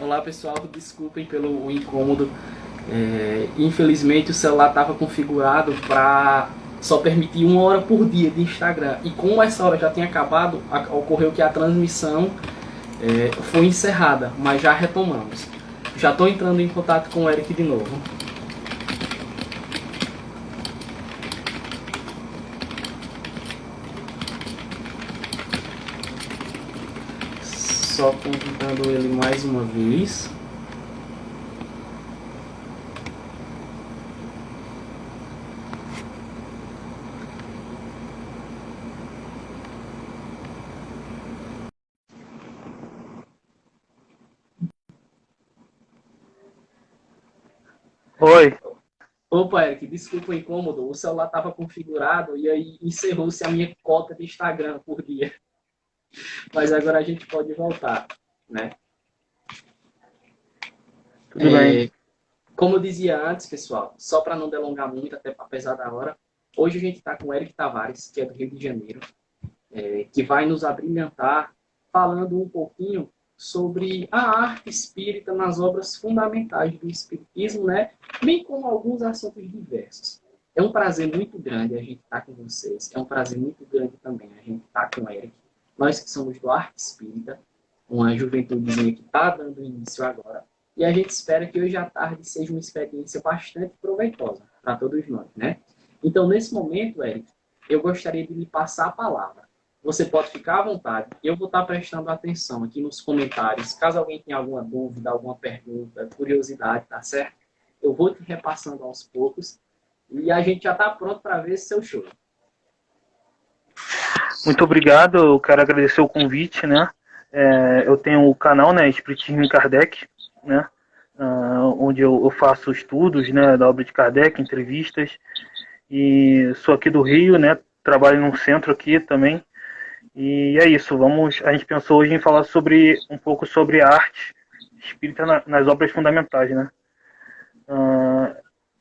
Olá pessoal, desculpem pelo incômodo. Infelizmente o celular estava configurado para só permitir 1 hora por dia de Instagram. E como essa hora já tinha acabado, ocorreu que a transmissão foi encerrada, mas já retomamos. Já estou entrando em contato com o Eric de novo. Só convidando ele mais uma vez. Oi. Opa, Eric, desculpa o incômodo. O celular estava configurado e aí encerrou-se a minha cota de Instagram por dia. Mas agora a gente pode voltar, né? Tudo bem. Como eu dizia antes, pessoal, só para não delongar muito, até apesar da hora, hoje a gente está com o Eric Tavares, que é do Rio de Janeiro, que vai nos abrilhantar falando um pouquinho sobre a arte espírita nas obras fundamentais do espiritismo, né? Bem como alguns assuntos diversos. É um prazer muito grande a gente estar com vocês. É um prazer muito grande também a gente estar com o Eric. Nós que somos do Arte Espírita, uma juventudezinha que está dando início agora. E a gente espera que hoje à tarde seja uma experiência bastante proveitosa para todos nós, né? Então, nesse momento, Eric, eu gostaria de lhe passar a palavra. Você pode ficar à vontade. Eu vou estar prestando atenção aqui nos comentários. Caso alguém tenha alguma dúvida, alguma pergunta, curiosidade, tá certo? Eu vou te repassando aos poucos. E a gente já está pronto para ver esse seu show. Muito obrigado. Eu quero agradecer o convite, né? Eu tenho o canal, né, Espiritismo em Kardec, né? Onde eu faço estudos, né, da obra de Kardec, entrevistas. E sou aqui do Rio, né? Trabalho num centro aqui também. E é isso. A gente pensou hoje em falar um pouco sobre a arte espírita nas obras fundamentais, né?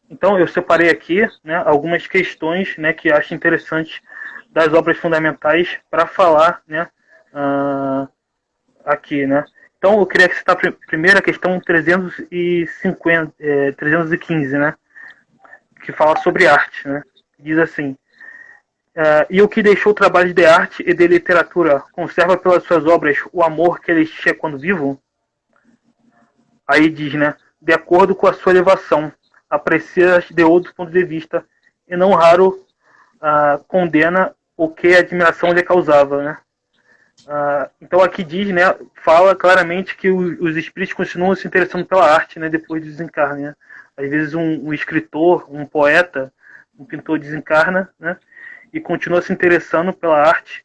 Então eu separei aqui, né, algumas questões, né, que acho interessantes das obras fundamentais para falar, né, aqui, né. Então eu queria citar primeiro a questão 315, né, que fala sobre arte, né. Diz assim: e o que deixou o trabalho de arte e de literatura conserva pelas suas obras o amor que eles tinham quando vivo? Aí diz, né, de acordo com a sua elevação, aprecia de outro ponto de vista e não raro condena o que a admiração lhe causava, né? Então aqui diz, né, fala claramente que os espíritos continuam se interessando pela arte, né, depois do desencarne, né? Às vezes um escritor, um poeta, um pintor desencarna, né, e continua se interessando pela arte,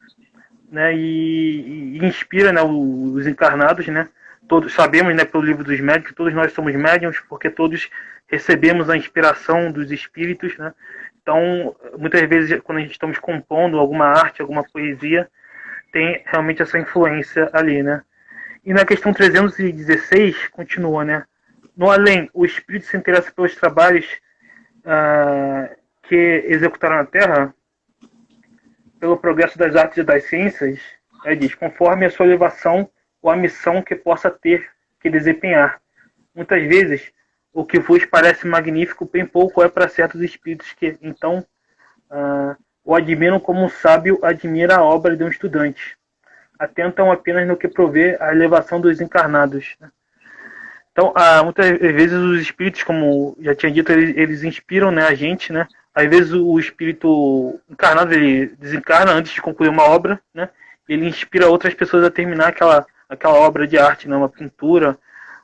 né, e inspira, né, os encarnados, né? Todos sabemos, né, pelo livro dos médiuns, que todos nós somos médiums, porque todos recebemos a inspiração dos espíritos, né? Então, muitas vezes, quando a gente estamos compondo alguma arte, alguma poesia, tem realmente essa influência ali, né? E na questão 316, continua, né? No além, o espírito se interessa pelos trabalhos que executaram na Terra, pelo progresso das artes e das ciências, diz, conforme a sua elevação ou a missão que possa ter que desempenhar. Muitas vezes, o que vos parece magnífico, bem pouco é para certos espíritos que, então, o admiram como um sábio admira a obra de um estudante. Atentam apenas no que provê a elevação dos encarnados. Então, muitas vezes os espíritos, como já tinha dito, eles inspiram, né, a gente, né? Às vezes o espírito encarnado, ele desencarna antes de concluir uma obra, né? Ele inspira outras pessoas a terminar aquela obra de arte, né? Uma pintura,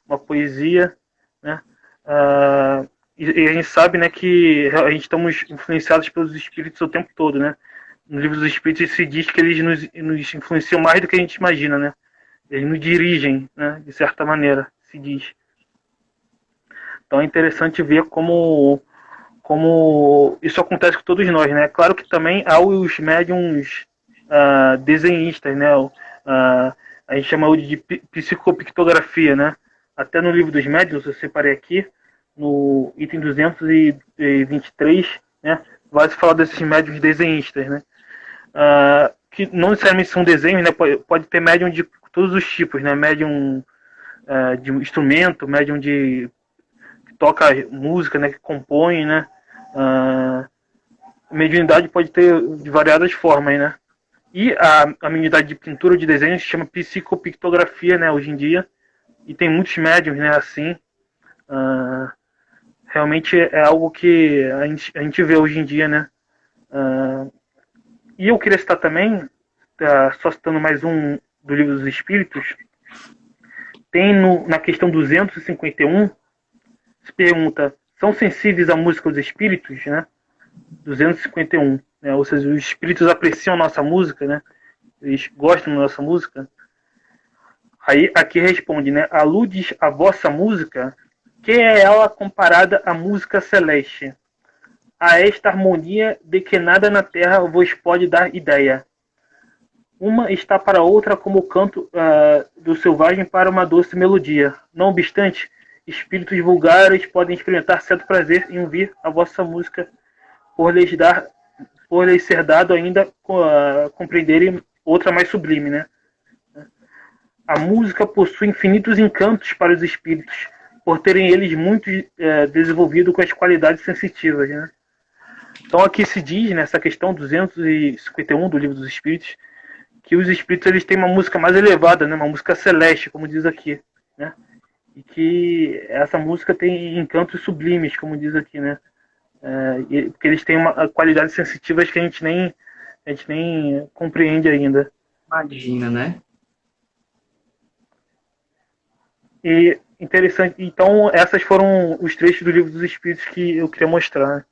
uma poesia, né? E a gente sabe, né, que a gente estamos influenciados pelos espíritos o tempo todo, né? No livro dos espíritos se diz que eles nos influenciam mais do que a gente imagina, né? Eles nos dirigem, né, de certa maneira, se diz. Então é interessante ver como isso acontece com todos nós, né? Claro que também há os médiums desenhistas, né? A gente chama de psicopictografia, né? Até no livro dos médiuns, eu separei aqui, no item 223, né? Vai se falar desses médiums desenhistas, né? Que não necessariamente são desenhos, né? Pode ter médium de todos os tipos, né? Médium de um instrumento, médium que toca música, né, que compõe, né? A mediunidade pode ter de variadas formas, né? E a mediunidade de pintura ou de desenho se chama psicopictografia, né, hoje em dia. E tem muitos médiums, né, assim. Realmente é algo que a gente vê hoje em dia, né? E eu queria citar também, só citando mais um do Livro dos Espíritos, tem na questão 251, se pergunta, são sensíveis à música dos espíritos, né? 251, né? Ou seja, os espíritos apreciam nossa música, né? Eles gostam da nossa música. Aí aqui responde, né? Aludes a vossa música, que é ela comparada à música celeste, a esta harmonia de que nada na terra vos pode dar ideia. Uma está para outra como o canto do selvagem para uma doce melodia. Não obstante, espíritos vulgares podem experimentar certo prazer em ouvir a vossa música, por lhes ser dado ainda compreenderem outra mais sublime, né? A música possui infinitos encantos para os espíritos, por terem eles muito desenvolvido com as qualidades sensitivas, né? Então aqui se diz, nessa questão 251 do Livro dos Espíritos, que os espíritos eles têm uma música mais elevada, né? Uma música celeste, como diz aqui, né? E que essa música tem encantos sublimes, como diz aqui, né? Porque eles têm qualidades sensitivas que a gente nem compreende ainda. Imagina, né? E interessante. Então, essas foram os trechos do Livro dos Espíritos que eu queria mostrar.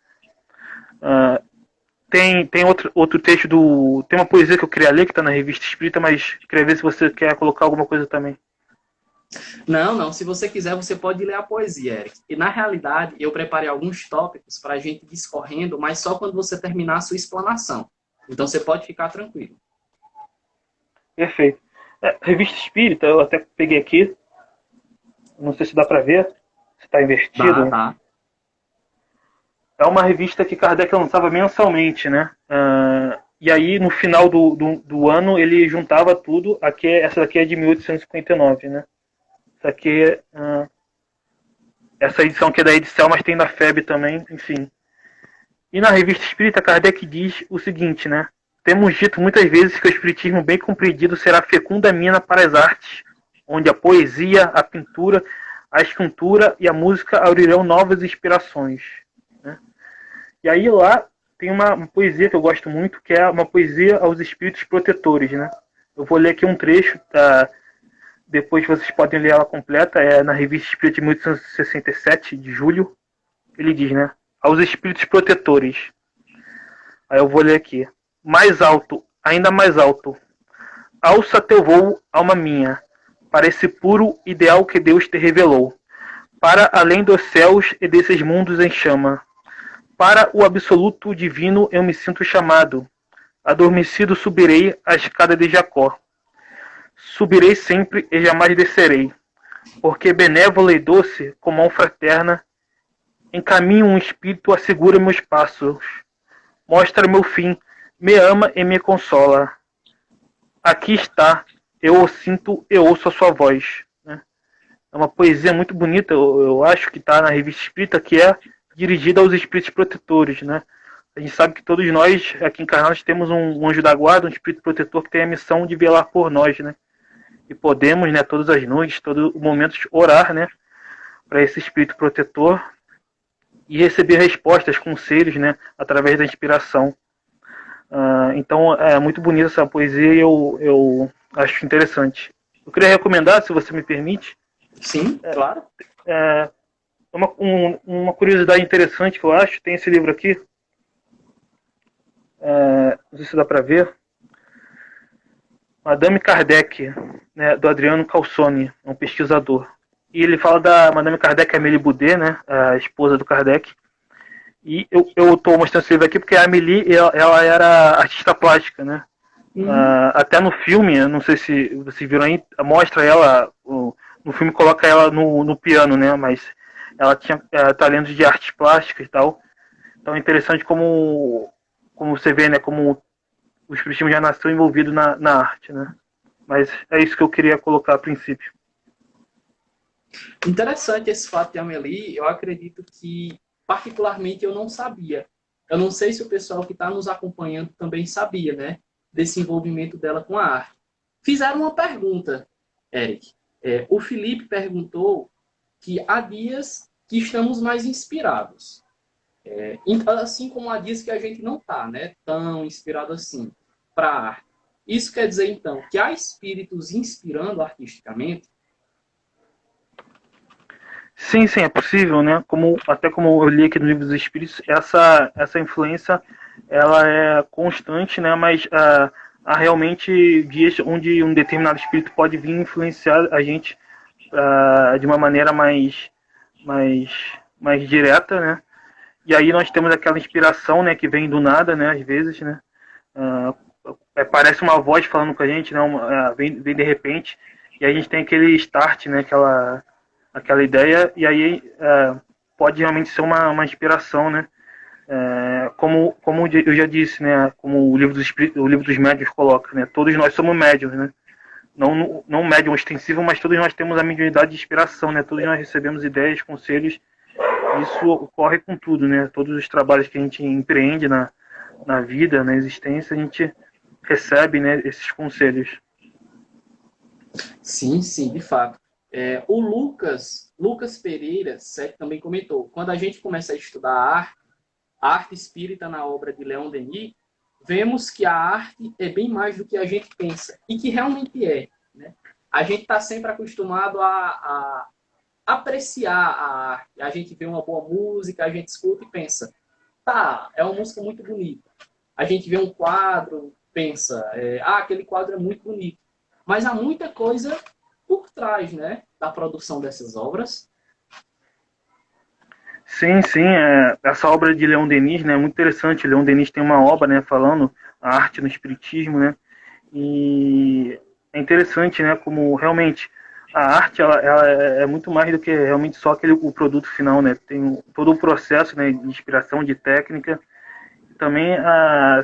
Tem outro texto tem uma poesia que eu queria ler que está na Revista Espírita, mas queria ver se você quer colocar alguma coisa também. Não. Se você quiser, você pode ler a poesia, Eric. E, na realidade, eu preparei alguns tópicos para a gente discorrendo, mas só quando você terminar a sua explanação. Então, você pode ficar tranquilo. Perfeito. Revista Espírita, eu até peguei aqui. Não sei se dá para ver. Se está invertido. Tá. É uma revista que Kardec lançava mensalmente, né? E aí, no final do ano, ele juntava tudo. Essa daqui é de 1859, né? Essa edição aqui é da Edicel, mas tem da FEB também, enfim. E na Revista Espírita, Kardec diz o seguinte, né? Temos dito muitas vezes que o espiritismo bem compreendido será fecunda mina para as artes, onde a poesia, a pintura, a escultura e a música abrirão novas inspirações. Né? E aí lá tem uma poesia que eu gosto muito, que é uma poesia aos espíritos protetores. Né? Eu vou ler aqui um trecho, depois vocês podem ler ela completa, é na Revista Espírita de 1867, de julho. Ele diz, né? Aos espíritos protetores. Aí eu vou ler aqui. Mais alto, ainda mais alto. Alça teu voo, alma minha, para esse puro ideal que Deus te revelou. Para além dos céus e desses mundos em chama. Para o absoluto divino eu me sinto chamado. Adormecido subirei a escada de Jacó. Subirei sempre e jamais descerei. Porque benévola e doce, com mão fraterna, encaminho um espírito, assegura meus passos. Mostra meu fim, me ama e me consola. Aqui está, eu o sinto e ouço a sua voz. Né? É uma poesia muito bonita, eu acho que está na Revista Espírita, que é dirigida aos espíritos protetores. Né? A gente sabe que todos nós, aqui encarnados, temos um anjo da guarda, um espírito protetor que tem a missão de velar por nós. Né? E podemos, né, todas as noites, todo momento, orar, né, para esse espírito protetor e receber respostas, conselhos, né, através da inspiração. Então é muito bonita essa poesia e eu acho interessante. Eu queria recomendar, se você me permite. Sim, claro. Uma curiosidade interessante que eu acho, tem esse livro aqui, não sei se dá para ver, Madame Kardec, né, do Adriano Calzone, um pesquisador. E ele fala da Madame Kardec, Amélie Boudet, né, a esposa do Kardec. E eu estou mostrando esse livro aqui porque a Amélie, ela era artista plástica, né? Até no filme, não sei se vocês viram aí, mostra ela, no filme coloca ela no piano, né? Mas ela tinha talentos de artes plásticas e tal. Então é interessante como você vê, né? Como o espiritismo já nasceu envolvido na arte, né? Mas é isso que eu queria colocar a princípio. Interessante esse fato de Amélie. Eu acredito que, particularmente, eu não sabia. Eu não sei se o pessoal que está nos acompanhando também sabia, né? Desse envolvimento dela com a arte. Fizeram uma pergunta, Eric. O Felipe perguntou que há dias que estamos mais inspirados. Assim como há dias que a gente não está, né? Tão inspirado assim para a arte. Isso quer dizer, então, que há espíritos inspirando artisticamente? Sim, sim, é possível, né? Até como eu li aqui no Livro dos Espíritos, essa influência ela é constante, né? Mas há realmente dias onde um determinado espírito pode vir influenciar a gente de uma maneira mais, mais direta, né? E aí nós temos aquela inspiração, né? Que vem do nada, né? Às vezes, né? Ah, parece uma voz falando com a gente, né? Vem de repente e a gente tem aquele start, né? Aquela ideia, e aí pode realmente ser uma inspiração, né? Como eu já disse, né? Como o livro dos médiuns coloca, né? Todos nós somos médiuns, né? Não médium ostensivo, mas todos nós temos a mediunidade de inspiração, né? Todos nós recebemos ideias, conselhos, isso ocorre com tudo, né? Todos os trabalhos que a gente empreende na vida, na existência, a gente recebe, né, esses conselhos. Sim, sim, de fato. O Lucas Pereira também comentou, quando a gente começa a estudar a arte espírita na obra de Leon Denis, vemos que a arte é bem mais do que a gente pensa, e que realmente é. Né? A gente está sempre acostumado a apreciar a arte. A gente vê uma boa música, a gente escuta e pensa, tá, é uma música muito bonita. A gente vê um quadro, pensa, aquele quadro é muito bonito. Mas há muita coisa por trás, né, da produção dessas obras. Sim, sim, essa obra de Leon Denis, né, é muito interessante. Leon Denis tem uma obra, né, falando a arte no espiritismo, né, e é interessante, né, como realmente a arte ela é muito mais do que realmente só o produto final, né, tem todo o processo, né, de inspiração, de técnica, e também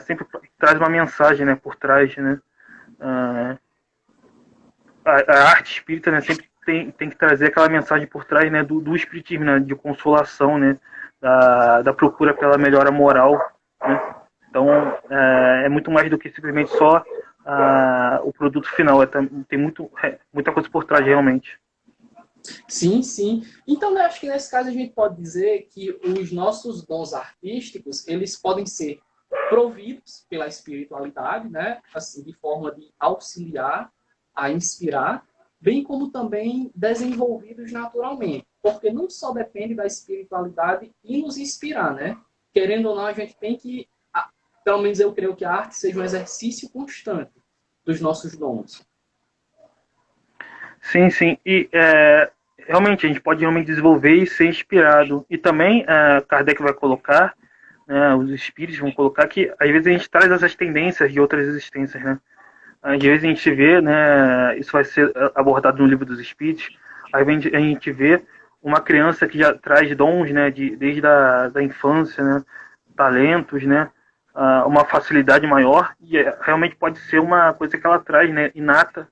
sempre traz uma mensagem, né, por trás, né, a, a arte espírita, né, sempre tem que trazer aquela mensagem por trás, né, do espiritismo, né, de consolação, né, da procura pela melhora moral, né? Então é muito mais do que simplesmente só o produto final, tem muita coisa por trás realmente. Sim, sim. Então, eu acho que nesse caso a gente pode dizer que os nossos dons artísticos, eles podem ser providos pela espiritualidade, né? Assim, de forma de auxiliar, a inspirar, bem como também desenvolvidos naturalmente. Porque não só depende da espiritualidade e nos inspirar, né? Querendo ou não, a gente tem que, pelo menos eu creio que a arte seja um exercício constante dos nossos dons. Sim, sim. E realmente a gente pode realmente desenvolver e ser inspirado. E também Kardec vai colocar, né, os espíritos vão colocar que às vezes a gente traz essas tendências de outras existências, né? Às vezes a gente vê, né, isso vai ser abordado no Livro dos Espíritos, às vezes a gente vê uma criança que já traz dons, né, desde da infância, né, talentos, né, uma facilidade maior, e realmente pode ser uma coisa que ela traz, né, inata,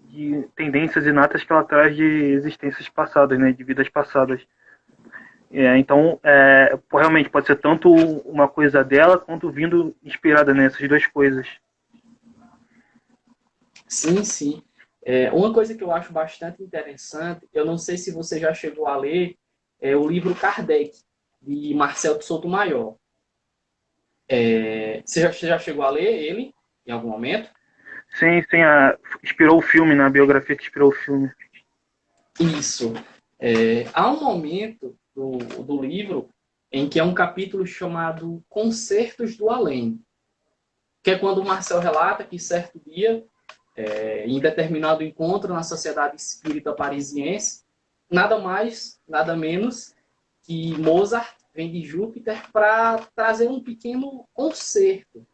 de tendências inatas que ela traz de existências passadas, né, de vidas passadas. Então, realmente pode ser tanto uma coisa dela quanto vindo inspirada nessas duas coisas. Sim, sim. Uma coisa que eu acho bastante interessante, eu não sei se você já chegou a ler, o livro Kardec, de Marcel de Sotomayor. Você já chegou a ler ele em algum momento? Sim, sim, inspirou o filme, na biografia que inspirou o filme. Isso. Há um momento do livro em que é um capítulo chamado Concertos do Além, que é quando o Marcel relata que certo dia, em determinado encontro na Sociedade Espírita Parisiense, nada mais, nada menos que Mozart vem de Júpiter para trazer um pequeno concerto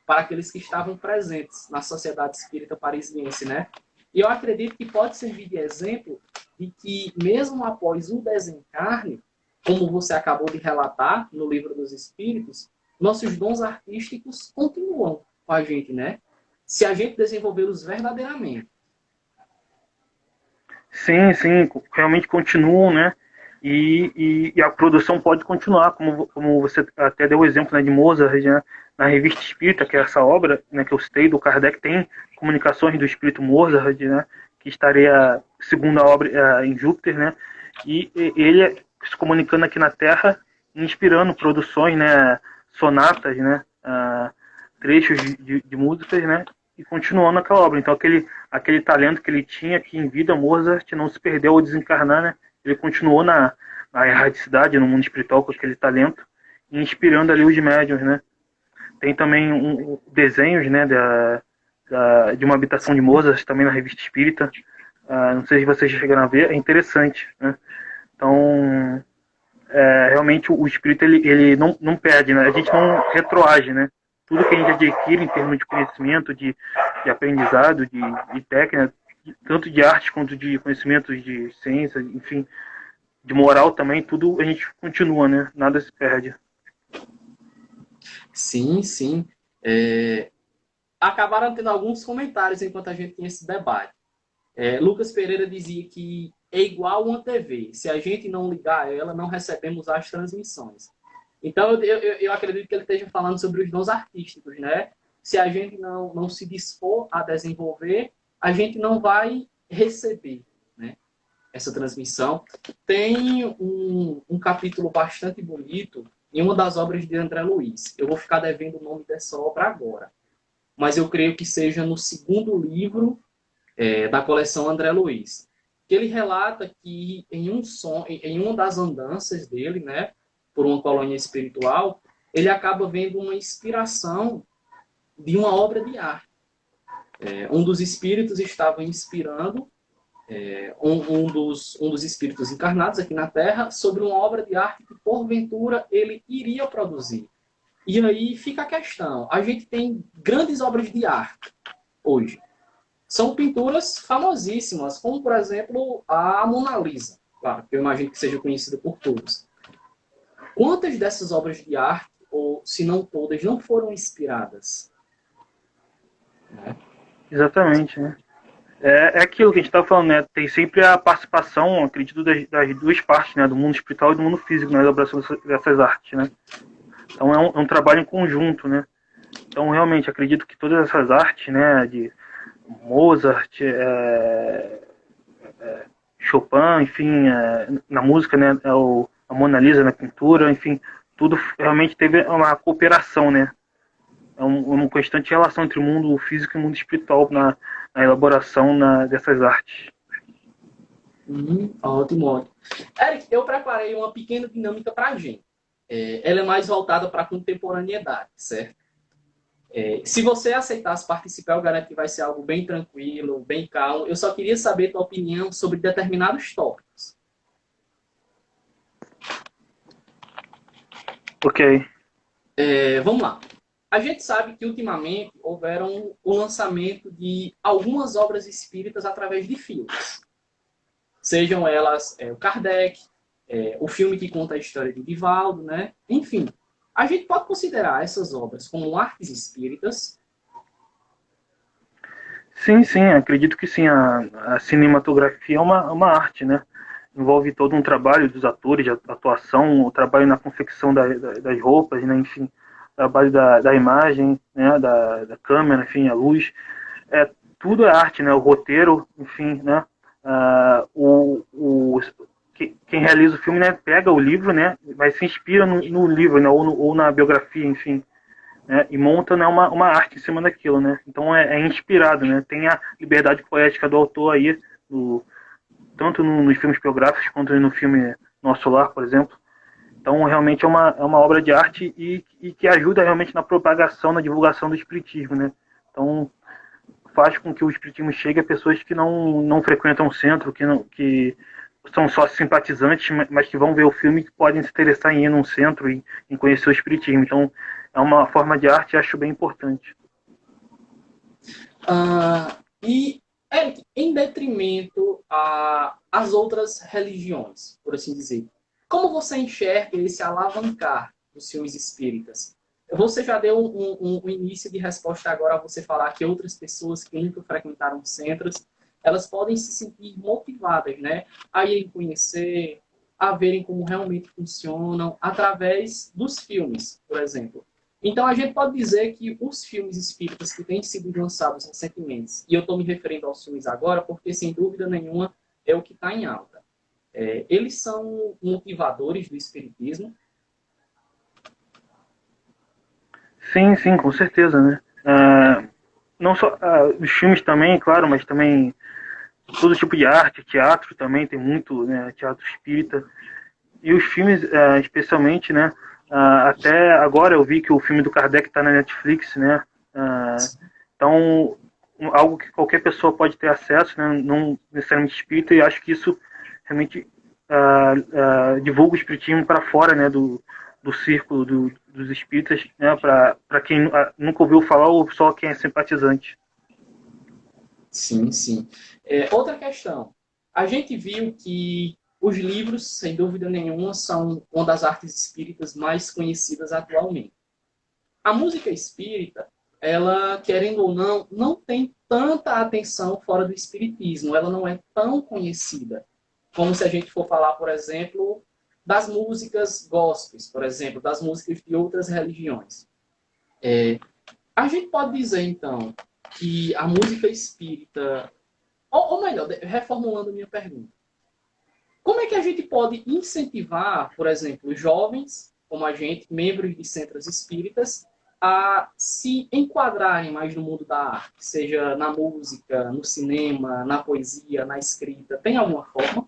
para aqueles que estavam presentes na Sociedade Espírita Parisiense, né? E eu acredito que pode servir de exemplo de que, mesmo após o desencarne, como você acabou de relatar no Livro dos Espíritos, nossos dons artísticos continuam com a gente, né? Se a gente desenvolvê-los verdadeiramente. Sim, sim, realmente continuam, né? E a produção pode continuar, como você até deu o exemplo, né, de Mozart, né? Na Revista Espírita, que é essa obra, né, que eu citei, do Kardec, tem comunicações do espírito Mozart, né? Que estaria, segundo a obra, em Júpiter, né? E ele se comunicando aqui na Terra, inspirando produções, né? Sonatas, né? Trechos de músicas, né? E continuando aquela obra. Então, aquele talento que ele tinha, que em vida Mozart não se perdeu ao desencarnar, né? Ele continuou na erradicidade, no mundo espiritual, com aquele talento, inspirando ali os médiuns, né? Tem também desenhos, né, de uma habitação de Mozart, também na Revista Espírita. Não sei se vocês já chegaram a ver, é interessante, né? Então, realmente o espírito ele não perde, né? A gente não retroage, né? Tudo que a gente adquire em termos de conhecimento, de aprendizado, de técnica, tanto de arte quanto de conhecimentos de ciência, enfim, de moral também, tudo a gente continua, né? Nada se perde. Sim, sim. É, acabaram tendo alguns comentários enquanto a gente tinha esse debate. Lucas Pereira dizia que é igual uma TV. Se a gente não ligar ela, não recebemos as transmissões. Então, eu acredito que ele esteja falando sobre os dons artísticos, né? Se a gente não se dispor a desenvolver, a gente não vai receber, né, essa transmissão. Tem um capítulo bastante bonito em uma das obras de André Luiz. Eu vou ficar devendo o nome dessa obra agora, mas eu creio que seja no segundo livro da coleção André Luiz, que ele relata que em uma das andanças dele, né, por uma colônia espiritual, ele acaba vendo uma inspiração de uma obra de arte. Um dos espíritos estava inspirando um dos espíritos encarnados aqui na Terra sobre uma obra de arte que, porventura, ele iria produzir. E aí fica a questão. A gente tem grandes obras de arte hoje. São pinturas famosíssimas, como, por exemplo, a Mona Lisa. Claro, que eu imagino que seja conhecida por todos. Quantas dessas obras de arte, ou se não todas, não foram inspiradas? Exatamente, né? É aquilo que a gente está falando, né? Tem sempre a participação, acredito, das duas partes, né? Do mundo espiritual e do mundo físico, na elaboração dessas artes, né? Então é um trabalho em conjunto, né? Então realmente acredito que todas essas artes, né? De Mozart, Chopin, enfim, na música, né? A Mona Lisa na pintura, enfim, tudo realmente teve uma cooperação, né? Uma constante relação entre o mundo físico e o mundo espiritual na elaboração dessas artes. Ótimo, ótimo. Eric, eu preparei uma pequena dinâmica para a gente. Ela é mais voltada para a contemporaneidade, certo? Se você aceitasse participar, eu garanto que vai ser algo bem tranquilo, bem calmo. Eu só queria saber tua opinião sobre determinados tópicos. Ok. Vamos lá. A gente sabe que ultimamente houveram o lançamento de algumas obras espíritas através de filmes. Sejam elas o Kardec, o filme que conta a história de Divaldo, né? Enfim, a gente pode considerar essas obras como artes espíritas. Sim, sim, acredito que sim. A cinematografia é uma arte, né? Envolve todo um trabalho dos atores, a atuação, o trabalho na confecção das roupas, né? Enfim, o trabalho da imagem, né? Da câmera, enfim, a luz. Tudo é arte, né? O roteiro, enfim, né? Quem realiza o filme, né? Pega o livro, né? Mas se inspira no livro, né? Ou na biografia, enfim. Né, e monta, né, uma arte em cima daquilo, né? Então é inspirado, né? Tem a liberdade poética do autor aí, tanto nos filmes biográficos quanto no filme Nosso Lar, por exemplo. Então realmente é uma obra de arte e que ajuda realmente na propagação, na divulgação do espiritismo, né? Então faz com que o espiritismo chegue a pessoas que não frequentam o centro, que são só simpatizantes, mas que vão ver o filme e que podem se interessar em ir num centro e em conhecer o espiritismo. Então é uma forma de arte e acho bem importante. E, Eric, em detrimento às outras religiões, por assim dizer, como você enxerga esse alavancar dos filmes espíritas? Você já deu um início de resposta agora a você falar que outras pessoas que nunca frequentaram centros, elas podem se sentir motivadas, né, a irem conhecer, a verem como realmente funcionam através dos filmes, por exemplo. Então, a gente pode dizer que os filmes espíritas que têm sido lançados recentemente, e eu estou me referindo aos filmes agora, porque, sem dúvida nenhuma, é o que está em alta. Eles são motivadores do espiritismo. Sim, sim, com certeza, né? Não só os filmes também, claro, mas também todo tipo de arte, teatro também, tem muito, né, teatro espírita. E os filmes, especialmente, né? Até agora eu vi que o filme do Kardec está na Netflix, né? Então, algo que qualquer pessoa pode ter acesso, né? Não necessariamente espírita, e acho que isso realmente divulga o espiritismo para fora, né? Do círculo dos espíritas, né? Para quem nunca ouviu falar ou só quem é simpatizante. Sim, sim. Outra questão. A gente viu que os livros, sem dúvida nenhuma, são uma das artes espíritas mais conhecidas atualmente. A música espírita, ela, querendo ou não, não tem tanta atenção fora do espiritismo. Ela não é tão conhecida. Como se a gente for falar, por exemplo, das músicas gospels, por exemplo, das músicas de outras religiões. A gente pode dizer, então, que a música espírita, ou melhor, reformulando a minha pergunta, como é que a gente pode incentivar, por exemplo, jovens, como a gente, membros de centros espíritas, a se enquadrarem mais no mundo da arte, seja na música, no cinema, na poesia, na escrita? Tem alguma forma?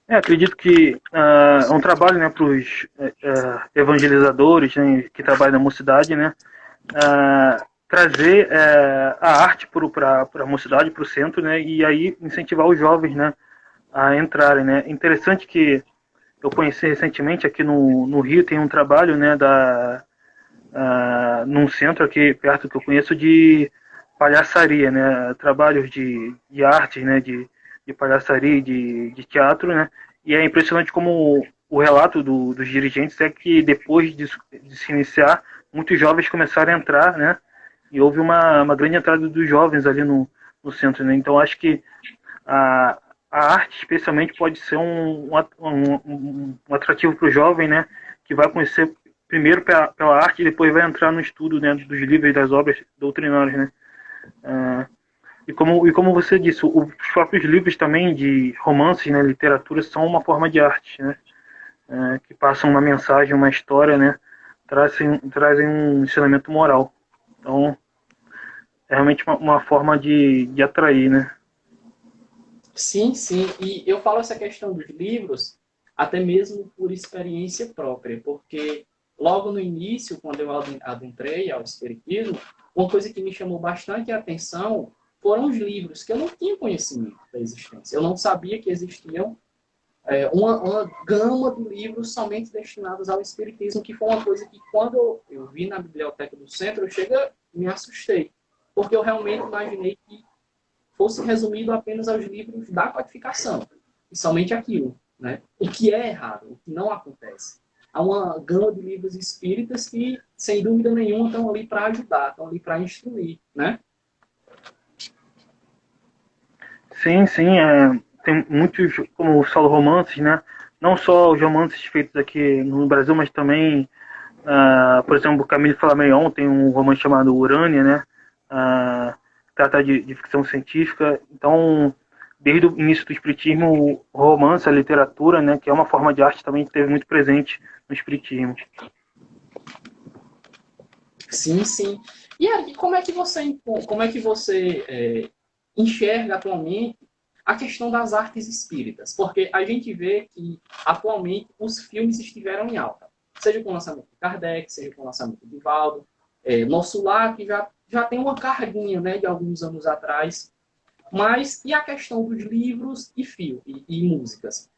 Acredito que é um trabalho, né, para os evangelizadores, né, que trabalham na mocidade, né, trazer a arte para a mocidade, para o centro, né, e aí incentivar os jovens, né, a entrarem, né. Interessante que eu conheci recentemente aqui no Rio, tem um trabalho, né, num centro aqui perto que eu conheço de palhaçaria, né, trabalhos de artes, né, de palhaçaria, de teatro, né, e é impressionante como o relato dos dirigentes é que depois de se iniciar, muitos jovens começaram a entrar, né, e houve uma grande entrada dos jovens ali no centro, né, então acho que a, a arte especialmente pode ser um atrativo para o jovem, né, que vai conhecer primeiro pela arte e depois vai entrar no estudo, né, dos livros e das obras doutrinárias, né. E como você disse, os próprios livros também de romances, né, literatura, são uma forma de arte, né, que passam uma mensagem, uma história, né, trazem um ensinamento moral. Então, é realmente uma forma de atrair, né. Sim, sim. E eu falo essa questão dos livros até mesmo por experiência própria, porque logo no início, quando eu adentrei ao espiritismo, uma coisa que me chamou bastante a atenção foram os livros, que eu não tinha conhecimento da existência. Eu não sabia que existiam uma gama de livros somente destinados ao espiritismo, que foi uma coisa que quando eu vi na biblioteca do centro, eu me assustei, porque eu realmente imaginei que fosse resumido apenas aos livros da codificação, e somente aquilo, né? O que é errado, o que não acontece. Há uma gama de livros espíritas que, sem dúvida nenhuma, estão ali para ajudar, estão ali para instruir, né? Sim, sim, tem muitos, como você falou, romances, né? Não só os romances feitos aqui no Brasil, mas também, por exemplo, Camille Flammarion tem um romance chamado Urânia, né? Trata de ficção científica. Então, desde o início do espiritismo, o romance, a literatura, né? Que é uma forma de arte também esteve muito presente no espiritismo. Sim, sim. E Eric, como é que você enxerga atualmente a questão das artes espíritas? Porque a gente vê que atualmente os filmes estiveram em alta, seja com o lançamento de Kardec, seja com o lançamento de Divaldo, Nosso Lar, que já tem uma carguinha, né, de alguns anos atrás. Mas e a questão dos livros e músicas?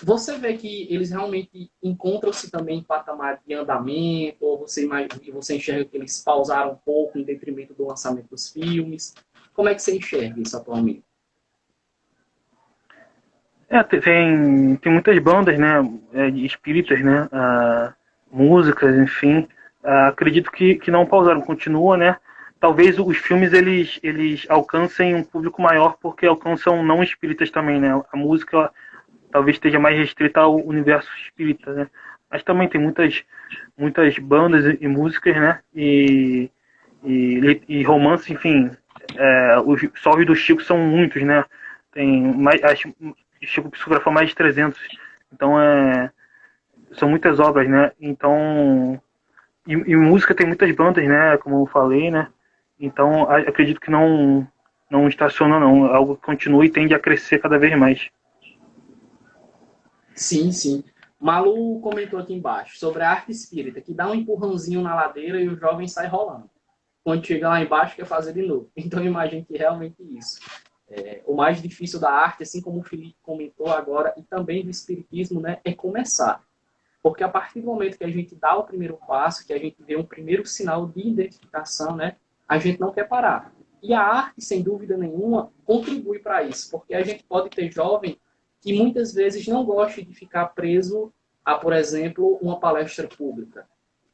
Você vê que eles realmente encontram-se também em patamar de andamento, ou você enxerga que eles pausaram um pouco em detrimento do lançamento dos filmes? Como é que você enxerga isso atualmente? Tem muitas bandas, né, espíritas, né, músicas, enfim. Acredito que não pausaram, continua, né. talvez os filmes eles alcancem um público maior porque alcançam não espíritas também, né? A música talvez esteja mais restrita ao universo espírita, né? Mas também tem muitas bandas e músicas, né? E romance, enfim. Os solos do Chico são muitos, né? Tem mais, acho, Chico psicografou mais de 300. Então, são muitas obras, né? Então, e música tem muitas bandas, né? Como eu falei, né? Então, acredito que não estaciona, não. É algo que continua e tende a crescer cada vez mais. Sim, sim. Malu comentou aqui embaixo sobre a arte espírita, que dá um empurrãozinho na ladeira e o jovem sai rolando. Quando chega lá embaixo, quer fazer de novo. Então, eu imagino que realmente isso. O mais difícil da arte, assim como o Felipe comentou agora, e também do espiritismo, né, é começar. Porque a partir do momento que a gente dá o primeiro passo, que a gente vê um primeiro sinal de identificação, né, a gente não quer parar. E a arte, sem dúvida nenhuma, contribui para isso. Porque a gente pode ter jovem que muitas vezes não gosta de ficar preso a, por exemplo, uma palestra pública.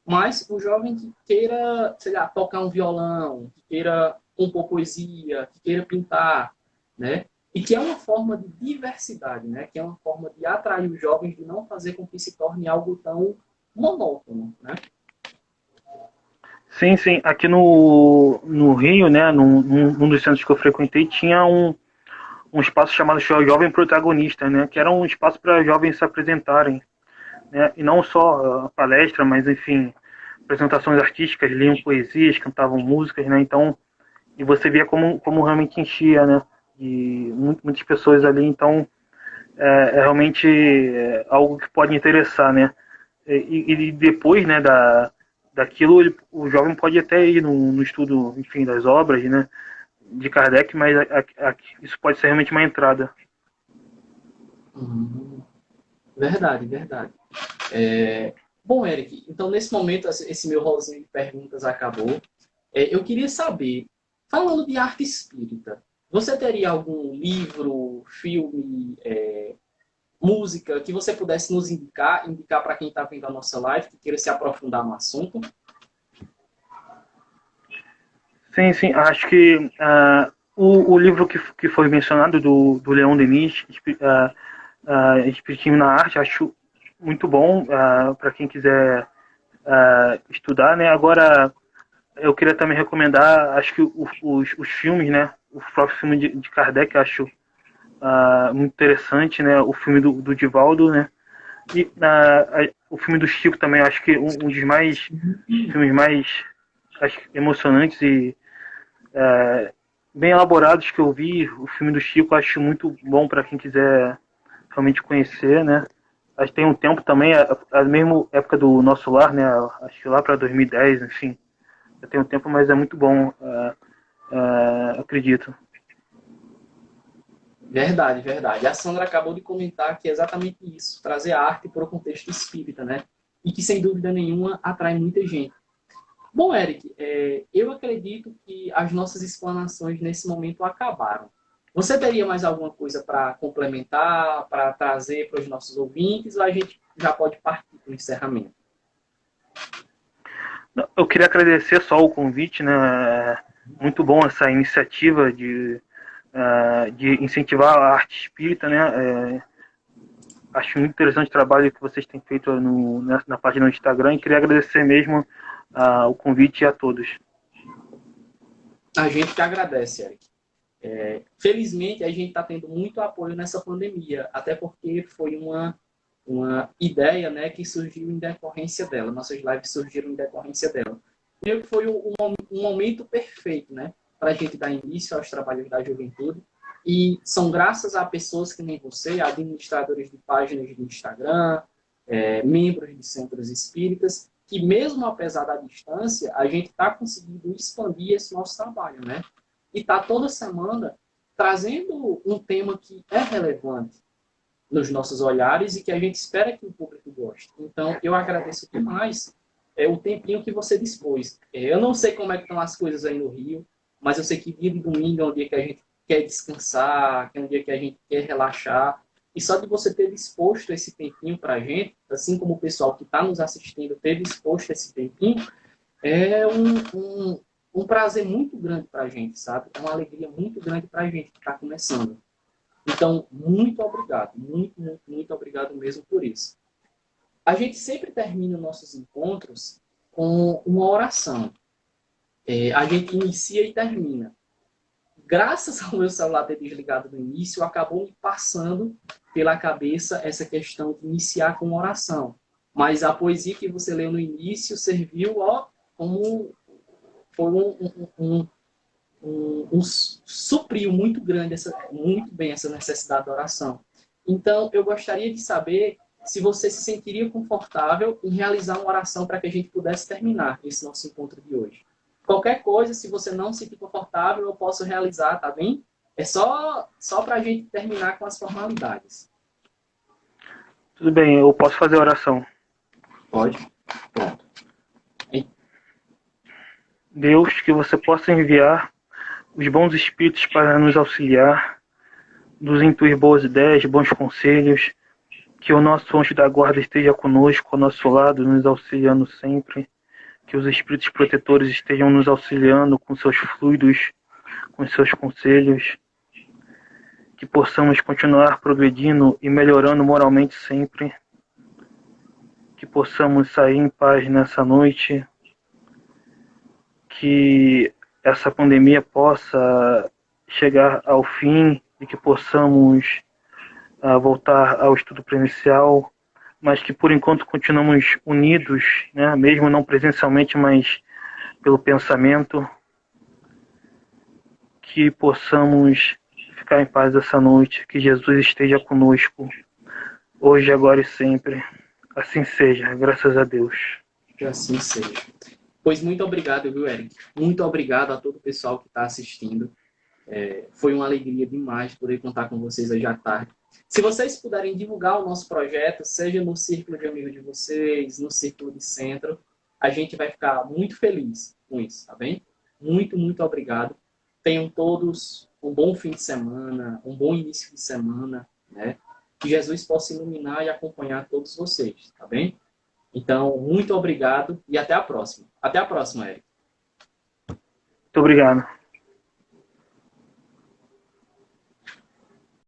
Mas o jovem que queira, sei lá, tocar um violão, que queira compor poesia, que queira pintar, né? E que é uma forma de diversidade, né? Que é uma forma de atrair os jovens, de não fazer com que se torne algo tão monótono, né? Sim, sim. Aqui no Rio, né? Num dos centros que eu frequentei, tinha um espaço chamado Jovem Protagonista, né? Que era um espaço para jovens se apresentarem, né? E não só a palestra, mas enfim, apresentações artísticas, liam poesias, cantavam músicas, né? Então, e você via como realmente enchia, né? E muitas pessoas ali, então realmente algo que pode interessar, né? E depois, né, daquilo, o jovem pode até ir no estudo, enfim, das obras, né? De Kardec, mas isso pode ser realmente uma entrada. Verdade, verdade. Bom, Eric, então nesse momento esse meu rolzinho de perguntas acabou. Eu queria saber, falando de arte espírita, você teria algum livro, filme, música que você pudesse nos indicar para quem está vendo a nossa live, que queira se aprofundar no assunto? Sim, sim, acho que o livro que foi mencionado do Leon Denis, Espiritismo na Arte, acho muito bom para quem quiser estudar, né? Agora, eu queria também recomendar, acho que os filmes, né? O próprio filme de Kardec, acho muito interessante, né? O filme do Divaldo, né? E o filme do Chico também, acho que um dos filmes mais acho, emocionantes e bem elaborados que eu vi. O filme do Chico acho muito bom para quem quiser realmente conhecer, né? Acho que tem um tempo também, a mesma época do Nosso Lar, né? Acho que lá para 2010, enfim. Já tem um tempo, mas é muito bom, acredito. Verdade, verdade. A Sandra acabou de comentar que é exatamente isso, trazer a arte para o contexto espírita, né? E que, sem dúvida nenhuma, atrai muita gente. Bom, Eric, eu acredito que as nossas explanações nesse momento acabaram. Você teria mais alguma coisa para complementar, para trazer para os nossos ouvintes, ou a gente já pode partir para o encerramento? Eu queria agradecer só o convite, né? Muito bom essa iniciativa de incentivar a arte espírita, né? Acho muito interessante o trabalho que vocês têm feito na página do Instagram e queria agradecer mesmo o convite a todos. A gente que agradece, Eric. Felizmente, a gente está tendo muito apoio nessa pandemia, até porque foi uma ideia, né, que surgiu em decorrência dela. Nossas lives surgiram em decorrência dela. E foi um momento perfeito, né, para a gente dar início aos trabalhos da juventude. E são graças a pessoas que nem você, administradores de páginas do Instagram, membros de centros espíritas, que mesmo apesar da distância, a gente está conseguindo expandir esse nosso trabalho, né? E está toda semana trazendo um tema que é relevante nos nossos olhares e que a gente espera que o público goste. Então, eu agradeço demais o tempinho que você dispôs. Eu não sei como é que estão as coisas aí no Rio, mas eu sei que dia de domingo é um dia que a gente quer descansar, que é um dia que a gente quer relaxar. E só de você ter disposto esse tempinho para a gente, assim como o pessoal que está nos assistindo ter disposto esse tempinho, é um prazer muito grande para a gente, sabe? É uma alegria muito grande para a gente que está começando. Então, muito obrigado. Muito, muito, muito obrigado mesmo por isso. A gente sempre termina nossos encontros com uma oração. A gente inicia e termina. Graças ao meu celular ter desligado no início, acabou me passando pela cabeça essa questão de iniciar com uma oração. Mas a poesia que você leu no início serviu como foi um supriu muito grande, muito bem essa necessidade da oração. Então, eu gostaria de saber se você se sentiria confortável em realizar uma oração para que a gente pudesse terminar esse nosso encontro de hoje. Qualquer coisa, se você não se sentir confortável, eu posso realizar, tá bem? É só para a gente terminar com as formalidades. Tudo bem, eu posso fazer a oração. Pode. Pronto. Deus, que você possa enviar os bons espíritos para nos auxiliar, nos intuir boas ideias, bons conselhos, que o nosso anjo da guarda esteja conosco, ao nosso lado, nos auxiliando sempre, que os espíritos protetores estejam nos auxiliando com seus fluidos, com seus conselhos, que possamos continuar progredindo e melhorando moralmente sempre, que possamos sair em paz nessa noite, que essa pandemia possa chegar ao fim e que possamos voltar ao estudo presencial, mas que por enquanto continuamos unidos, né, mesmo não presencialmente, mas pelo pensamento, que possamos ficar em paz essa noite, que Jesus esteja conosco, hoje, agora e sempre. Assim seja, graças a Deus. Que assim seja. Pois muito obrigado, viu, Eric? Muito obrigado a todo o pessoal que está assistindo. Foi uma alegria demais poder contar com vocês hoje à tarde. Se vocês puderem divulgar o nosso projeto, seja no círculo de amigos de vocês, no círculo de centro, a gente vai ficar muito feliz com isso, tá bem? Muito, muito obrigado. Tenham todos um bom fim de semana, um bom início de semana, né? Que Jesus possa iluminar e acompanhar todos vocês, tá bem? Então, muito obrigado e até a próxima. Até a próxima, Eric. Muito obrigado.